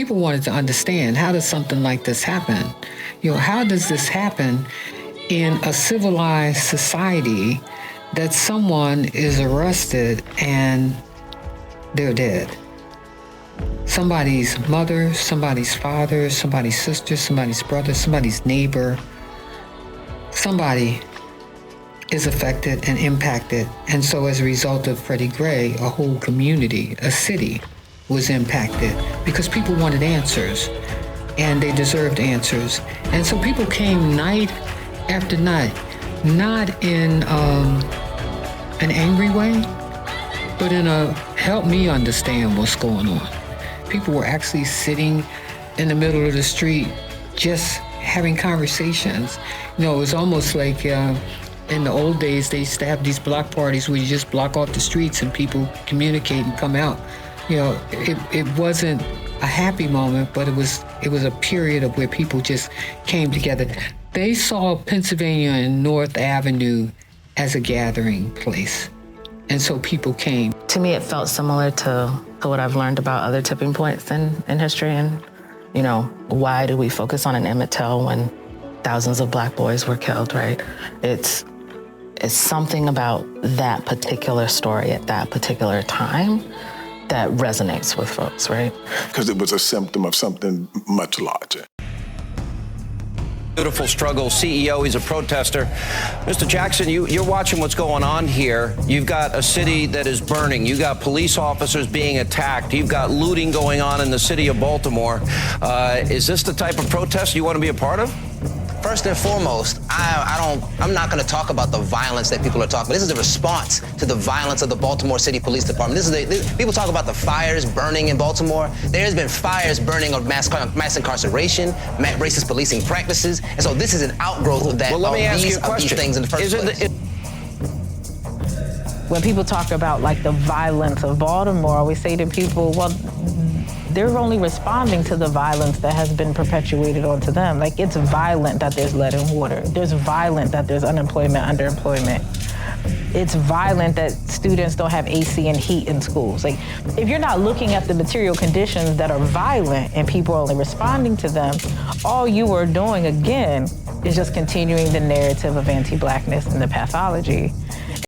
People wanted to understand, how does something like this happen? How does this happen in a civilized society that someone is arrested and they're dead? Somebody's mother, somebody's father, somebody's sister, somebody's brother, somebody's neighbor, somebody is affected and impacted. And so as a result of Freddie Gray, a whole community, a city, was impacted because people wanted answers and they deserved answers. And so people came night after night, not in an angry way, but in a help me understand what's going on. People were actually sitting in the middle of the street, just having conversations. It was almost like in the old days, they used to have these block parties where you just block off the streets and people communicate and come out. It wasn't a happy moment, but it was a period of where people just came together. They saw Pennsylvania and North Avenue as a gathering place. And so people came. To me, it felt similar to what I've learned about other tipping points in history. And, why do we focus on an Emmett Till when thousands of Black boys were killed, right? It's something about that particular story at that particular time that resonates with folks, right? Because it was a symptom of something much larger. Beautiful struggle CEO, he's a protester. Mr. Jackson, you're watching what's going on here. You've got a city that is burning. You've got police officers being attacked. You've got looting going on in the city of Baltimore. Is this the type of protest you want to be a part of? First and foremost, I'm not going to talk about the violence that people are talking about. This is a response to the violence of the Baltimore City Police Department. People talk about the fires burning in Baltimore. There's been fires burning of mass incarceration, racist policing practices, and so this is an outgrowth of that. Well, let me ask you a of question. These things in the first place. When people talk about the violence of Baltimore, we say to people, well, they're only responding to the violence that has been perpetuated onto them. It's violent that there's lead in water. There's violent that there's unemployment, underemployment. It's violent that students don't have AC and heat in schools. If you're not looking at the material conditions that are violent and people are only responding to them, all you are doing, again, is just continuing the narrative of anti-Blackness and the pathology.